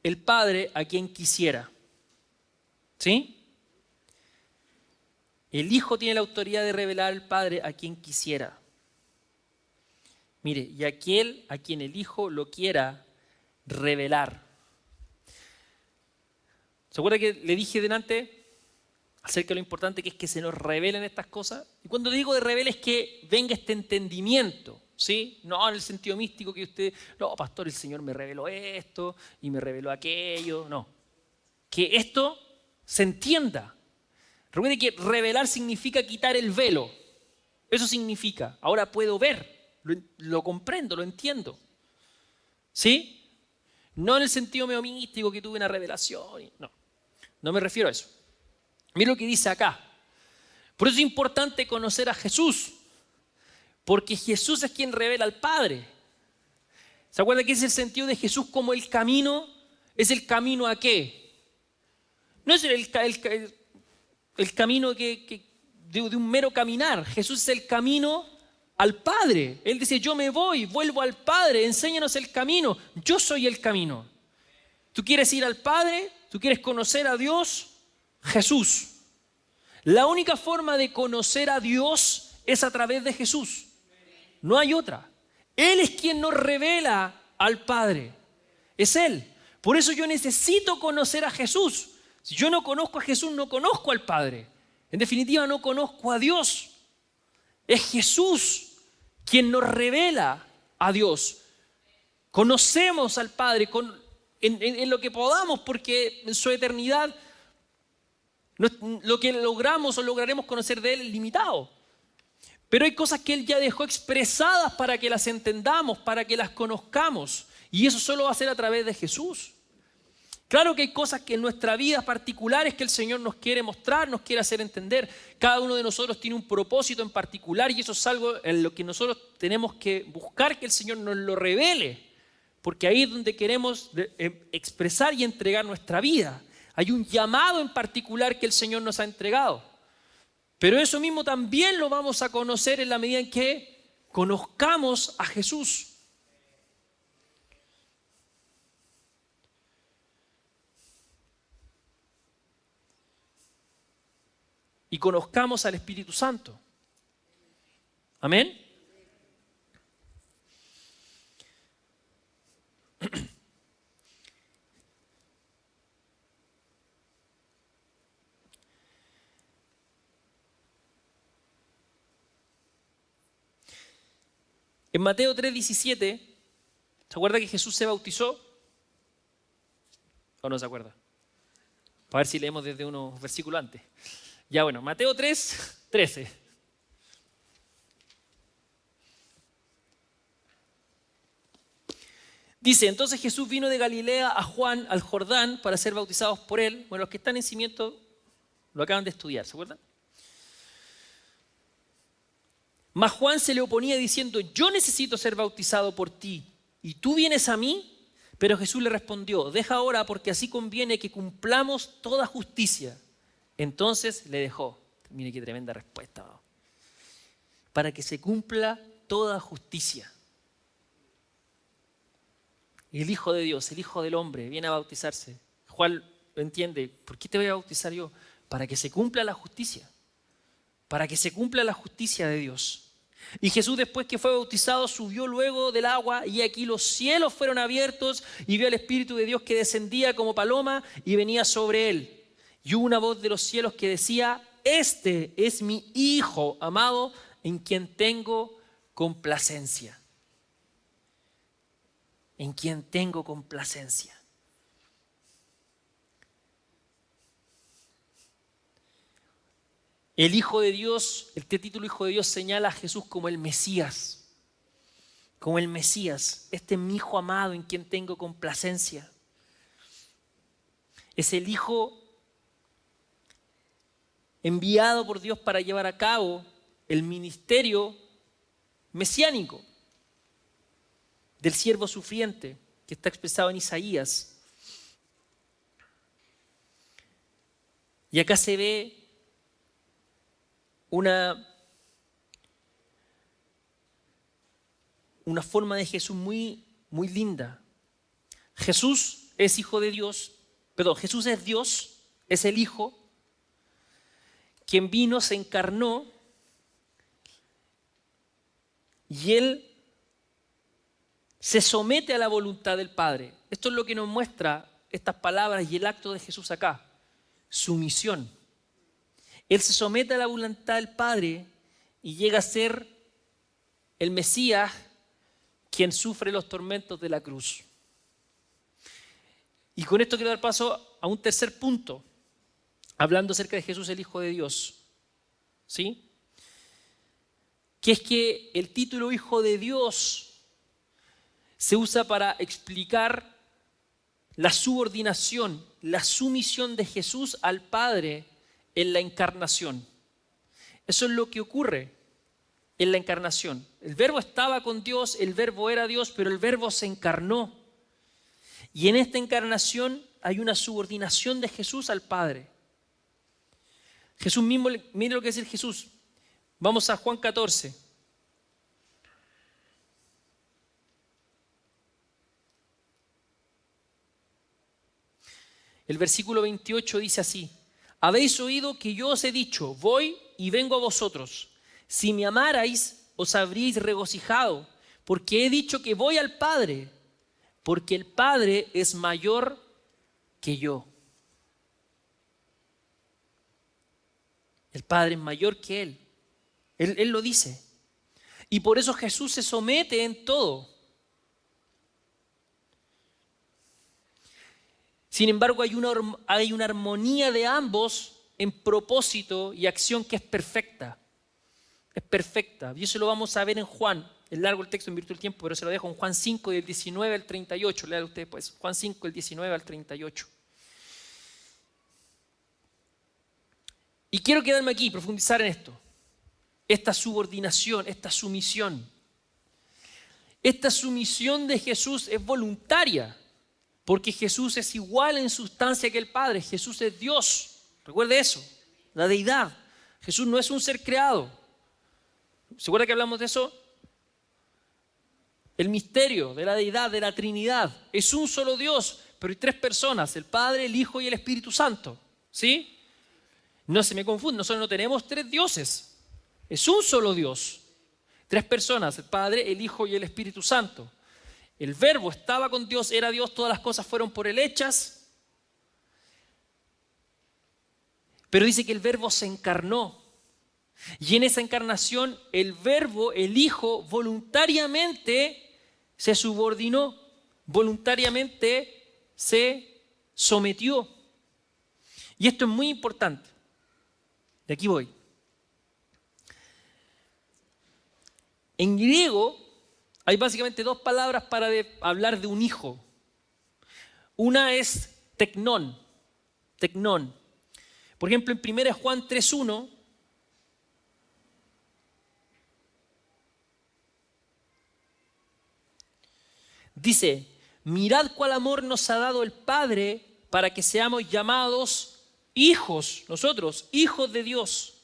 el Padre a quien quisiera. ¿Sí? El Hijo tiene la autoridad de revelar al Padre a quien quisiera. Mire, y aquel a quien el Hijo lo quiera revelar. ¿Se acuerda que le dije delante acerca de lo importante que es que se nos revelen estas cosas? Y cuando digo de revela es que venga este entendimiento, ¿sí? No en el sentido místico que usted, no, pastor, el Señor me reveló esto y me reveló aquello, no. Que esto se entienda. Recuerde que revelar significa quitar el velo. Eso significa. Ahora puedo ver, lo comprendo, lo entiendo. ¿Sí? No en el sentido medio místico que tuve una revelación. No me refiero a eso. Mira lo que dice acá. Por eso es importante conocer a Jesús. Porque Jesús es quien revela al Padre. ¿Se acuerda que es el sentido de Jesús como el camino? ¿Es el camino a qué? No es el camino de un mero caminar. Jesús es el camino al Padre. Él dice, yo me voy, vuelvo al Padre, enséñanos el camino. Yo soy el camino. ¿Tú quieres ir al Padre? ¿Tú quieres conocer a Dios? Jesús. La única forma de conocer a Dios es a través de Jesús. No hay otra. Él es quien nos revela al Padre. Es Él. Por eso yo necesito conocer a Jesús. Si yo no conozco a Jesús, no conozco al Padre. En definitiva, no conozco a Dios. Es Jesús quien nos revela a Dios. Conocemos al Padre en lo que podamos, porque en su eternidad lo que logramos o lograremos conocer de Él es limitado. Pero hay cosas que Él ya dejó expresadas para que las entendamos, para que las conozcamos. Y eso solo va a ser a través de Jesús. Claro que hay cosas que en nuestra vida particulares que el Señor nos quiere mostrar, nos quiere hacer entender. Cada uno de nosotros tiene un propósito en particular y eso es algo en lo que nosotros tenemos que buscar que el Señor nos lo revele. Porque ahí es donde queremos expresar y entregar nuestra vida. Hay un llamado en particular que el Señor nos ha entregado. Pero eso mismo también lo vamos a conocer en la medida en que conozcamos a Jesús. Y conozcamos al Espíritu Santo. Amén. En Mateo 3:17, ¿se acuerda que Jesús se bautizó? ¿O no se acuerda? Para ver si leemos desde unos versículos antes. Ya bueno, Mateo 3:13. Dice, entonces Jesús vino de Galilea a Juan, al Jordán, para ser bautizados por él. Bueno, los que están en cimiento lo acaban de estudiar, ¿se acuerdan? Mas Juan se le oponía diciendo, yo necesito ser bautizado por ti, ¿y tú vienes a mí? Pero Jesús le respondió, deja ahora porque así conviene que cumplamos toda justicia. Entonces le dejó. Mire qué tremenda respuesta. Para que se cumpla toda justicia. El Hijo de Dios, el Hijo del Hombre, viene a bautizarse. Juan lo entiende. ¿Por qué te voy a bautizar yo? Para que se cumpla la justicia. Para que se cumpla la justicia de Dios. Y Jesús, después que fue bautizado, subió luego del agua y aquí los cielos fueron abiertos y vio al Espíritu de Dios que descendía como paloma y venía sobre él. Y hubo una voz de los cielos que decía, este es mi Hijo amado en quien tengo complacencia. En quien tengo complacencia. El Hijo de Dios, este título Hijo de Dios señala a Jesús como el Mesías. Como el Mesías. Este es mi Hijo amado en quien tengo complacencia. Es el Hijo enviado por Dios para llevar a cabo el ministerio mesiánico del siervo sufriente que está expresado en Isaías. Y acá se ve una forma de Jesús muy, muy linda. Jesús es Hijo de Dios, Jesús es Dios, es el Hijo, quien vino, se encarnó y Él se somete a la voluntad del Padre. Esto es lo que nos muestra estas palabras y el acto de Jesús acá, sumisión. Él se somete a la voluntad del Padre y llega a ser el Mesías quien sufre los tormentos de la cruz. Y con esto quiero dar paso a un tercer punto. hablando acerca de Jesús, el Hijo de Dios, ¿sí? Que es que el título Hijo de Dios se usa para explicar la subordinación, la sumisión de Jesús al Padre en la encarnación. Eso es lo que ocurre en la encarnación. El Verbo estaba con Dios, el Verbo era Dios, pero el Verbo se encarnó. Y en esta encarnación hay una subordinación de Jesús al Padre. Jesús mismo, mire lo que dice Jesús. Vamos a Juan 14. El versículo 28 dice así: habéis oído que yo os he dicho, voy y vengo a vosotros. Si me amarais, os habríais regocijado, porque he dicho que voy al Padre, porque el Padre es mayor que yo. El Padre es mayor que Él. Él lo dice. Y por eso Jesús se somete en todo. Sin embargo, hay una armonía de ambos en propósito y acción que es perfecta. Es perfecta. Y eso lo vamos a ver en Juan. Es largo el texto en virtud del tiempo, pero se lo dejo en Juan 5, del 19 al 38. Lean ustedes pues. Juan 5, del 19 al 38. Y quiero quedarme aquí, profundizar en esto. Esta subordinación, esta sumisión. Esta sumisión de Jesús es voluntaria, porque Jesús es igual en sustancia que el Padre. Jesús es Dios. Recuerde eso, la deidad. Jesús no es un ser creado. ¿Se acuerda que hablamos de eso? El misterio de la deidad, de la Trinidad. Es un solo Dios, pero hay tres personas, el Padre, el Hijo y el Espíritu Santo. ¿Sí? No se me confunde, nosotros no tenemos tres dioses. Es un solo Dios. Tres personas, el Padre, el Hijo y el Espíritu Santo. El Verbo estaba con Dios, era Dios, todas las cosas fueron por Él hechas. Pero dice que el Verbo se encarnó. Y en esa encarnación, el Verbo, el Hijo, voluntariamente se subordinó, voluntariamente se sometió. Y esto es muy importante. De aquí voy. En griego hay básicamente dos palabras para hablar de un hijo. Una es teknón. Teknón. Por ejemplo, en 1 Juan 3:1 dice: mirad cuál amor nos ha dado el Padre para que seamos llamados hijos, nosotros, hijos de Dios.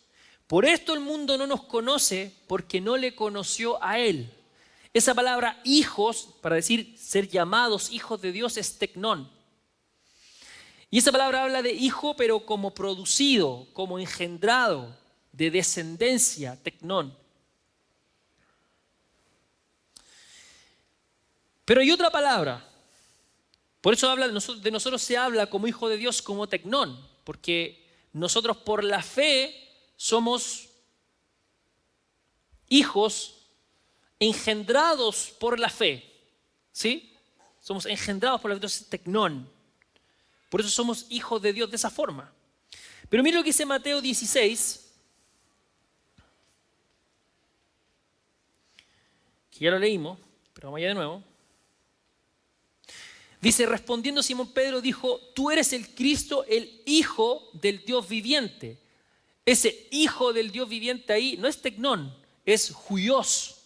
Por esto el mundo no nos conoce, porque no le conoció a Él. Esa palabra hijos, para decir ser llamados hijos de Dios, es teknón. Y esa palabra habla de hijo, pero como producido, como engendrado, de descendencia, teknón. Pero hay otra palabra. Por eso de nosotros se habla como hijo de Dios, como teknón, porque nosotros por la fe somos hijos engendrados por la fe. ¿Sí? Somos engendrados por la fe, entonces teknón. Por eso somos hijos de Dios de esa forma. Pero mira lo que dice Mateo 16, que ya lo leímos, pero vamos allá de nuevo. Dice: respondiendo Simón Pedro dijo: tú eres el Cristo, el Hijo del Dios viviente. Ese Hijo del Dios viviente ahí no es teknón, es huios.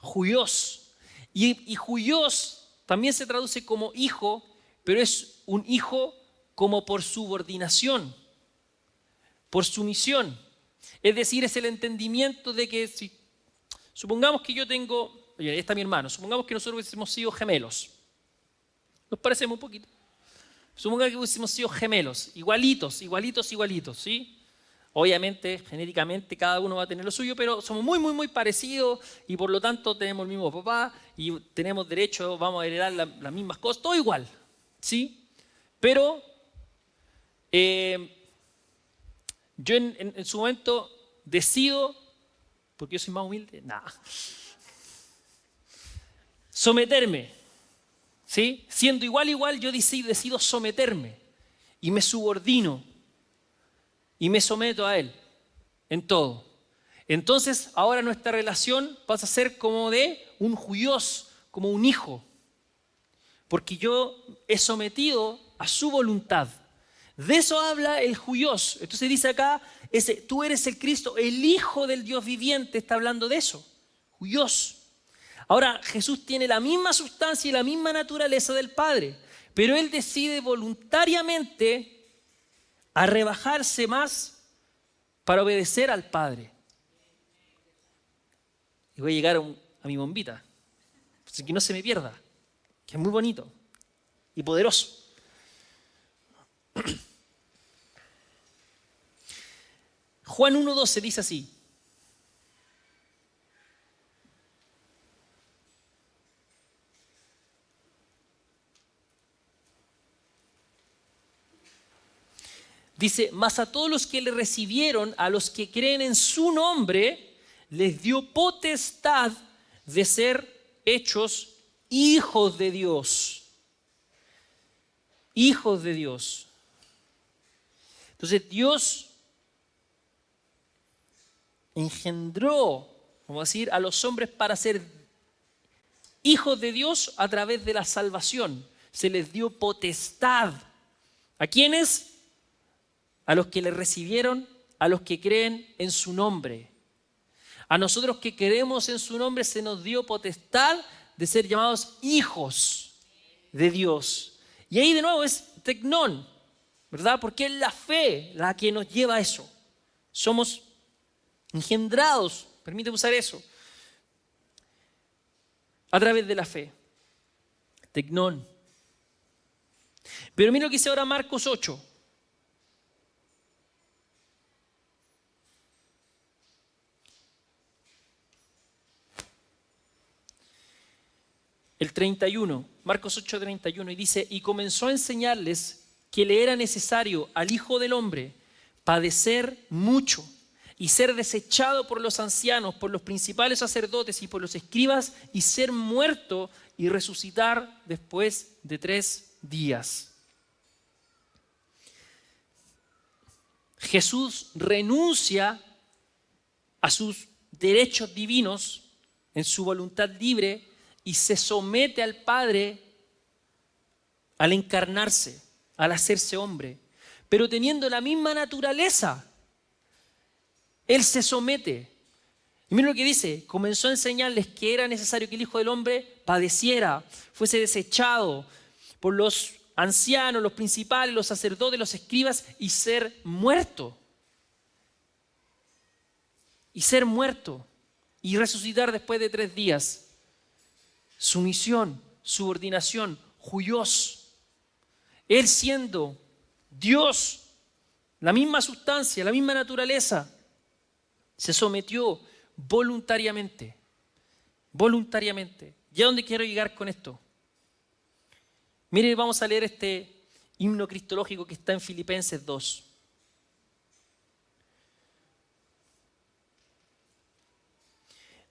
Huios. Y huios también se traduce como hijo, pero es un hijo como por subordinación, por sumisión. Es decir, es el entendimiento de que si supongamos que yo tengo, oye, ahí está mi hermano, supongamos que nosotros hubiésemos sido gemelos. Nos parecemos un poquito. Supongamos que hubiésemos sido gemelos, igualitos, ¿sí? Obviamente, genéticamente, cada uno va a tener lo suyo, pero somos muy, muy, muy parecidos y por lo tanto tenemos el mismo papá y tenemos derecho, vamos a heredar las mismas cosas, todo igual, ¿sí? Pero yo en su momento decido, porque yo soy más humilde, someterme, ¿sí? Siendo igual, yo decido someterme y me subordino. y me someto a Él en todo. Entonces ahora nuestra relación pasa a ser como de un huios, como un hijo, porque yo he sometido a su voluntad. De eso habla el huios. Entonces dice acá, tú eres el Cristo, el Hijo del Dios viviente, está hablando de eso, huios. Ahora, Jesús tiene la misma sustancia y la misma naturaleza del Padre, pero Él decide voluntariamente a rebajarse más para obedecer al Padre. Y voy a llegar a mi bombita, así que no se me pierda, que es muy bonito y poderoso. Juan 1:12 dice así: dice, mas a todos los que le recibieron, a los que creen en su nombre, les dio potestad de ser hechos hijos de Dios. Hijos de Dios. Entonces Dios engendró, vamos a decir, a los hombres para ser hijos de Dios a través de la salvación. Se les dio potestad. ¿A quiénes? A los que le recibieron, a los que creen en su nombre. A nosotros que creemos en su nombre se nos dio potestad de ser llamados hijos de Dios. Y ahí de nuevo es tecnón, ¿verdad? Porque es la fe la que nos lleva a eso. Somos engendrados, permíteme usar eso, a través de la fe. Tecnón. Pero mira lo que dice ahora Marcos 8. El 31, Marcos 8:31, y dice, y comenzó a enseñarles que le era necesario al Hijo del Hombre padecer mucho y ser desechado por los ancianos, por los principales sacerdotes y por los escribas, y ser muerto y resucitar después de 3 días. Jesús renuncia a sus derechos divinos en su voluntad libre y se somete al Padre al encarnarse, al hacerse hombre, pero teniendo la misma naturaleza. Él se somete. Y mira lo que dice, comenzó a enseñarles que era necesario que el Hijo del Hombre padeciera, fuese desechado por los ancianos, los principales, los sacerdotes, los escribas, y ser muerto. Y ser muerto. Y resucitar después de 3 días. Sumisión, subordinación, huios. Él siendo Dios, la misma sustancia, la misma naturaleza, se sometió voluntariamente. Voluntariamente. ¿Y a dónde quiero llegar con esto? Mire, vamos a leer este himno cristológico que está en Filipenses 2.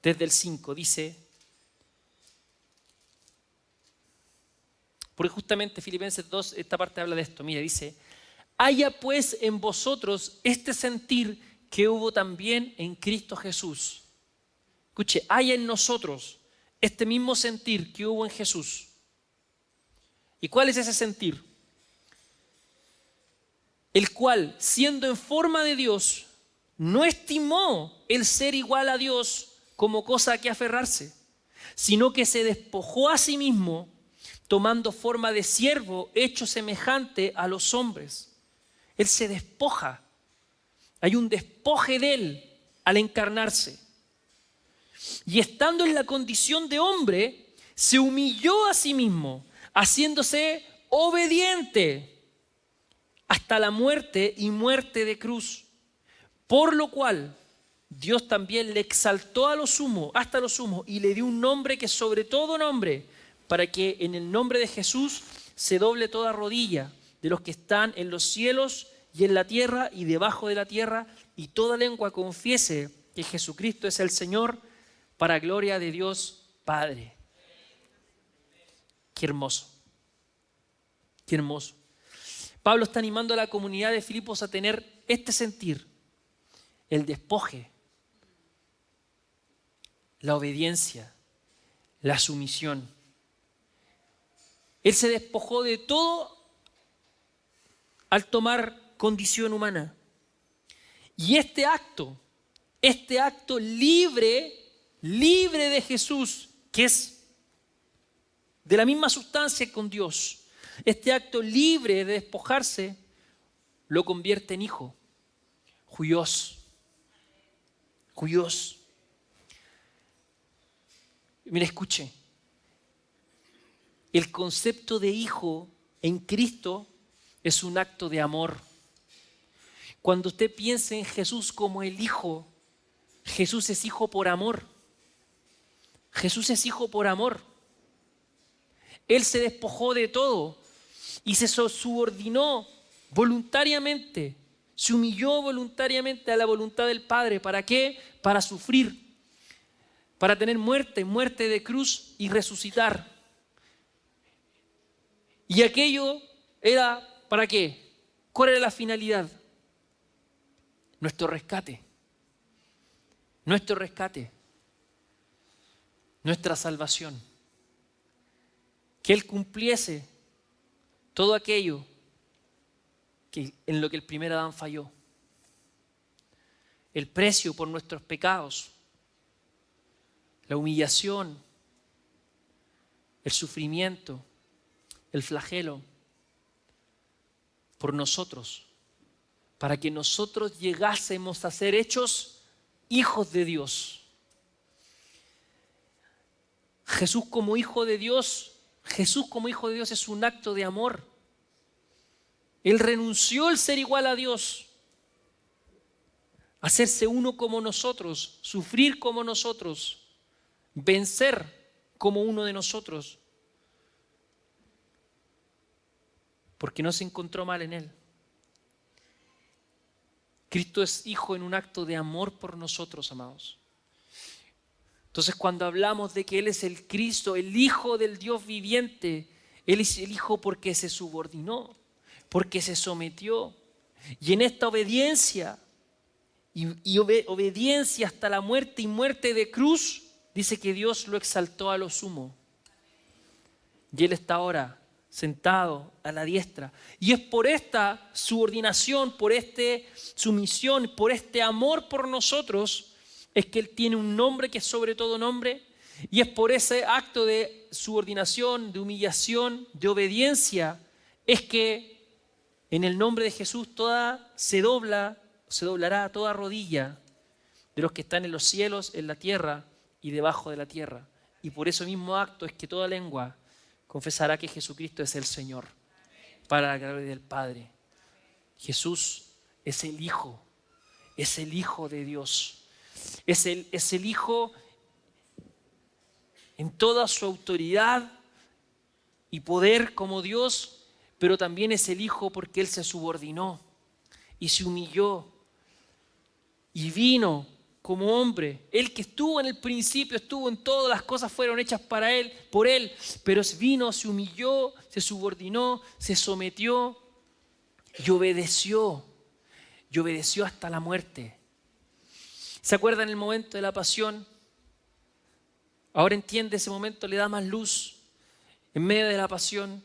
Desde el 5 dice, porque justamente Filipenses 2, esta parte habla de esto. Mira, dice, haya pues en vosotros este sentir que hubo también en Cristo Jesús. Escuche, haya en nosotros este mismo sentir que hubo en Jesús. ¿Y cuál es ese sentir? El cual, siendo en forma de Dios, no estimó el ser igual a Dios como cosa a que aferrarse, sino que se despojó a sí mismo, tomando forma de siervo, hecho semejante a los hombres. Él se despoja. Hay un despoje de Él al encarnarse. Y estando en la condición de hombre, se humilló a sí mismo, haciéndose obediente hasta la muerte y muerte de cruz. Por lo cual, Dios también le exaltó a lo sumo, hasta lo sumo, y le dio un nombre que sobre todo nombre, para que en el nombre de Jesús se doble toda rodilla de los que están en los cielos y en la tierra y debajo de la tierra, y toda lengua confiese que Jesucristo es el Señor, para gloria de Dios Padre. Qué hermoso. Qué hermoso. Pablo está animando a la comunidad de Filipos a tener este sentir, el despoje, la obediencia, la sumisión. Él se despojó de todo al tomar condición humana. Y este acto libre de Jesús, que es de la misma sustancia con Dios, este acto libre de despojarse, lo convierte en hijo, huios. Mira, escuche, el concepto de hijo en Cristo es un acto de amor. Cuando usted piense en Jesús como el hijo, Jesús es hijo por amor. Jesús es hijo por amor. Él se despojó de todo y se subordinó voluntariamente, se humilló voluntariamente a la voluntad del Padre. ¿Para qué? Para sufrir, para tener muerte de cruz y resucitar. Y aquello era, ¿para qué? ¿Cuál era la finalidad? Nuestro rescate, nuestra salvación. Que Él cumpliese todo aquello en lo que el primer Adán falló. El precio por nuestros pecados, la humillación, el sufrimiento, el flagelo por nosotros, para que nosotros llegásemos a ser hechos hijos de Dios. Jesús como hijo de Dios es un acto de amor. Él renunció al ser igual a Dios, hacerse uno como nosotros, sufrir como nosotros, vencer como uno de nosotros, porque no se encontró mal en Él. Cristo es hijo en un acto de amor por nosotros, amados. Entonces, cuando hablamos de que Él es el Cristo, el Hijo del Dios viviente, Él es el Hijo porque se subordinó, porque se sometió. Y en esta obediencia, obediencia hasta la muerte y muerte de cruz, dice que Dios lo exaltó a lo sumo. Y Él está ahora sentado a la diestra. Y es por esta subordinación, por esta sumisión, por este amor por nosotros, es que Él tiene un nombre que es sobre todo nombre. Y es por ese acto de subordinación, de humillación, de obediencia, es que en el nombre de Jesús se doblará toda rodilla de los que están en los cielos, en la tierra y debajo de la tierra. Y por ese mismo acto es que toda lengua confesará que Jesucristo es el Señor, para la gloria del Padre. Jesús es el Hijo de Dios. Es el Hijo en toda su autoridad y poder como Dios, pero también es el Hijo porque Él se subordinó y se humilló y vino como hombre. Él que estuvo en el principio, estuvo en todas las cosas, fueron hechas para Él, por Él, pero vino, se humilló, se subordinó, se sometió y obedeció hasta la muerte. ¿Se acuerdan el momento de la pasión? Ahora entiende, ese momento le da más luz en medio de la pasión.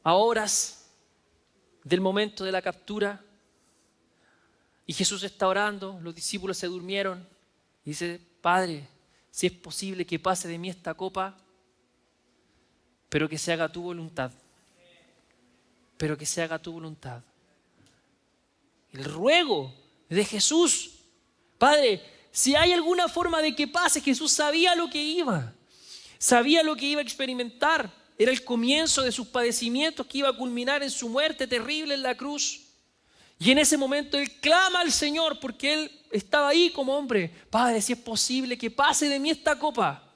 A horas del momento de la captura, y Jesús está orando, los discípulos se durmieron, y dice: Padre, si es posible que pase de mí esta copa, pero que se haga tu voluntad. Pero que se haga tu voluntad. El ruego de Jesús: Padre, si hay alguna forma de que pase. Jesús sabía lo que iba a experimentar. Era el comienzo de sus padecimientos que iba a culminar en su muerte terrible en la cruz. Y en ese momento Él clama al Señor porque Él estaba ahí como hombre. Padre, si es posible que pase de mí esta copa.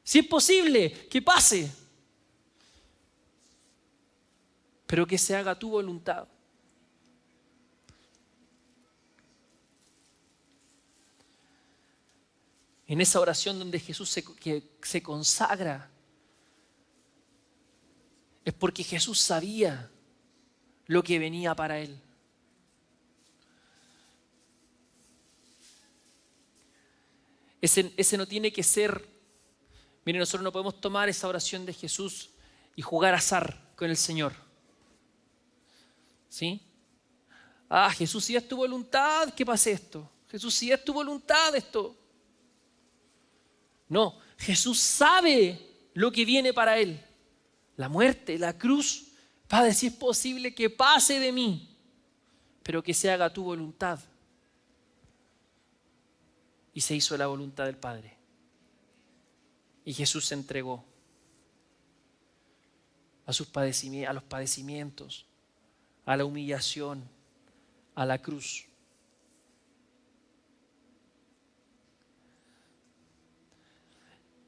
Si es posible que pase. Pero que se haga tu voluntad. En esa oración donde Jesús se consagra, es porque Jesús sabía lo que venía para Él. Ese no tiene que ser. Miren, nosotros no podemos tomar esa oración de Jesús y jugar azar con el Señor. ¿Sí? Jesús, si es tu voluntad que pase esto. Jesús, si es tu voluntad esto. No, Jesús sabe lo que viene para él. La muerte, la cruz, Padre, si es posible que pase de mí, pero que se haga tu voluntad. Y se hizo la voluntad del Padre. Y Jesús se entregó a los padecimientos, a la humillación, a la cruz.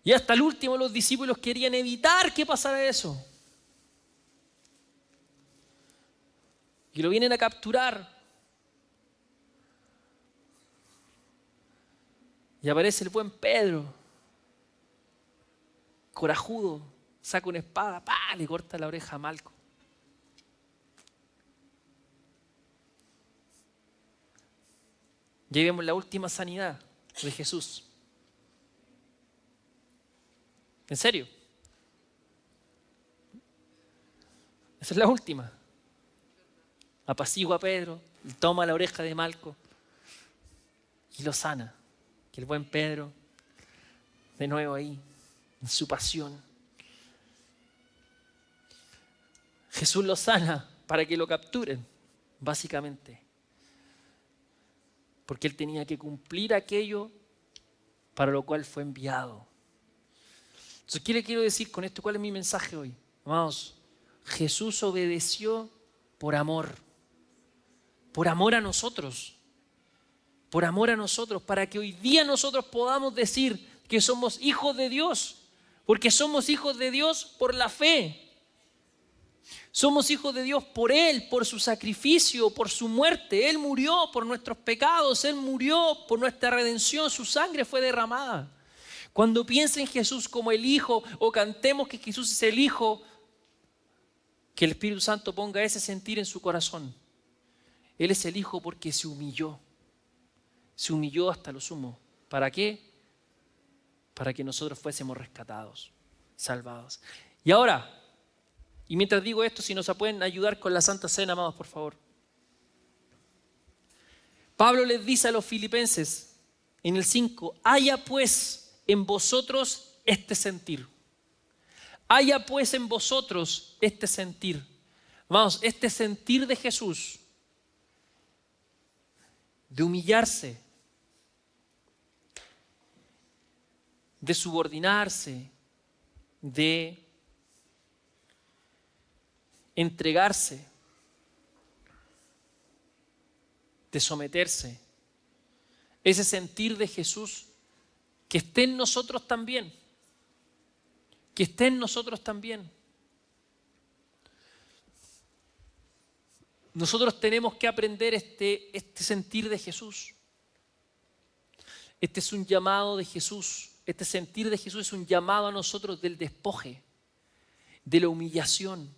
Y hasta el último los discípulos querían evitar que pasara eso. Y lo vienen a capturar. Y aparece el buen Pedro, corajudo, saca una espada, le corta la oreja a Malco. Y ahí vemos la última sanidad de Jesús. ¿En serio? Esa es la última. Apacigua a Pedro, toma la oreja de Malco y lo sana. Que el buen Pedro, de nuevo ahí, en su pasión. Jesús lo sana para que lo capturen, básicamente. Porque él tenía que cumplir aquello para lo cual fue enviado. Entonces, ¿qué le quiero decir con esto? ¿Cuál es mi mensaje hoy? Amados, Jesús obedeció por amor a nosotros. Por amor a nosotros, para que hoy día nosotros podamos decir que somos hijos de Dios, porque somos hijos de Dios por la fe. Somos hijos de Dios por Él, por su sacrificio, por su muerte. Él murió por nuestros pecados, Él murió por nuestra redención, su sangre fue derramada. Cuando piensen en Jesús como el Hijo o cantemos que Jesús es el Hijo, que el Espíritu Santo ponga ese sentir en su corazón. Él es el Hijo porque se humilló. Se humilló hasta lo sumo. ¿Para qué? Para que nosotros fuésemos rescatados, salvados. Y ahora, y mientras digo esto, si nos pueden ayudar con la Santa Cena, amados, por favor. Pablo les dice a los filipenses en el 5, haya pues en vosotros este sentir. Haya pues en vosotros este sentir. Vamos, este sentir de Jesús, de humillarse, de subordinarse, de entregarse, de someterse. Ese sentir de Jesús que esté en nosotros también. Que esté en nosotros también. Nosotros tenemos que aprender este sentir de Jesús. Este es un llamado de Jesús. Este sentir de Jesús es un llamado a nosotros del despoje, de la humillación.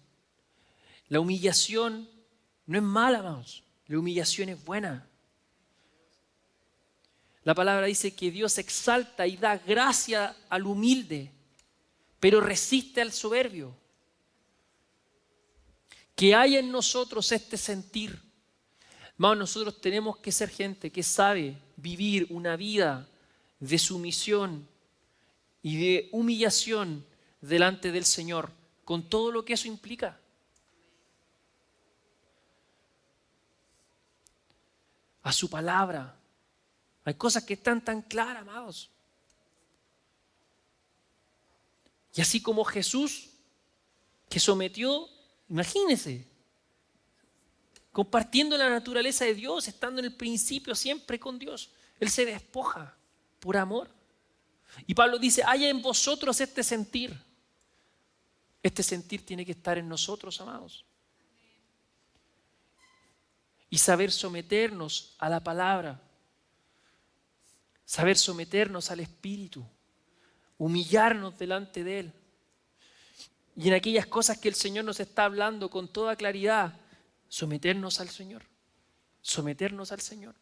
La humillación no es mala, amados. La humillación es buena. La palabra dice que Dios exalta y da gracia al humilde, pero resiste al soberbio. Que haya en nosotros este sentir. Amados, nosotros tenemos que ser gente que sabe vivir una vida de sumisión y de humillación delante del Señor, con todo lo que eso implica. A su palabra. Hay cosas que están tan claras, amados. Y así como Jesús, que sometió, imagínense, compartiendo la naturaleza de Dios, estando en el principio siempre con Dios, Él se despoja por amor. Y Pablo dice, haya en vosotros este sentir. Este sentir tiene que estar en nosotros, amados. Y saber someternos a la palabra. Saber someternos al Espíritu. Humillarnos delante de Él. Y en aquellas cosas que el Señor nos está hablando con toda claridad, someternos al Señor. Someternos al Señor.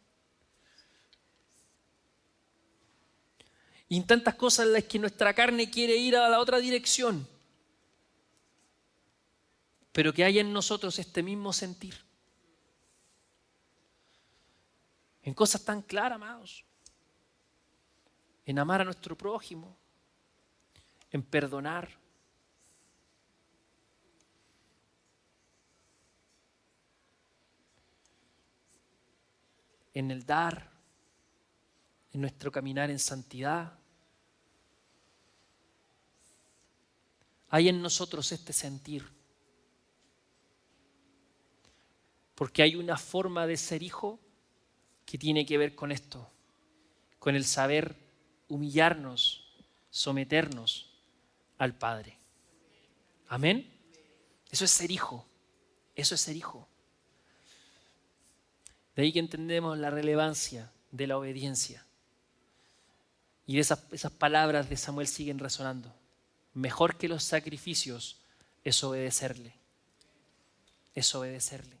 Y en tantas cosas en las que nuestra carne quiere ir a la otra dirección. Pero que haya en nosotros este mismo sentir. En cosas tan claras, amados. En amar a nuestro prójimo. En perdonar. En el dar. En nuestro caminar en santidad. Hay en nosotros este sentir. Porque hay una forma de ser hijo que tiene que ver con esto, con el saber humillarnos, someternos al Padre. Amén. Eso es ser hijo. Eso es ser hijo. De ahí que entendemos la relevancia de la obediencia. Y esas palabras de Samuel siguen resonando. Mejor que los sacrificios es obedecerle. Es obedecerle.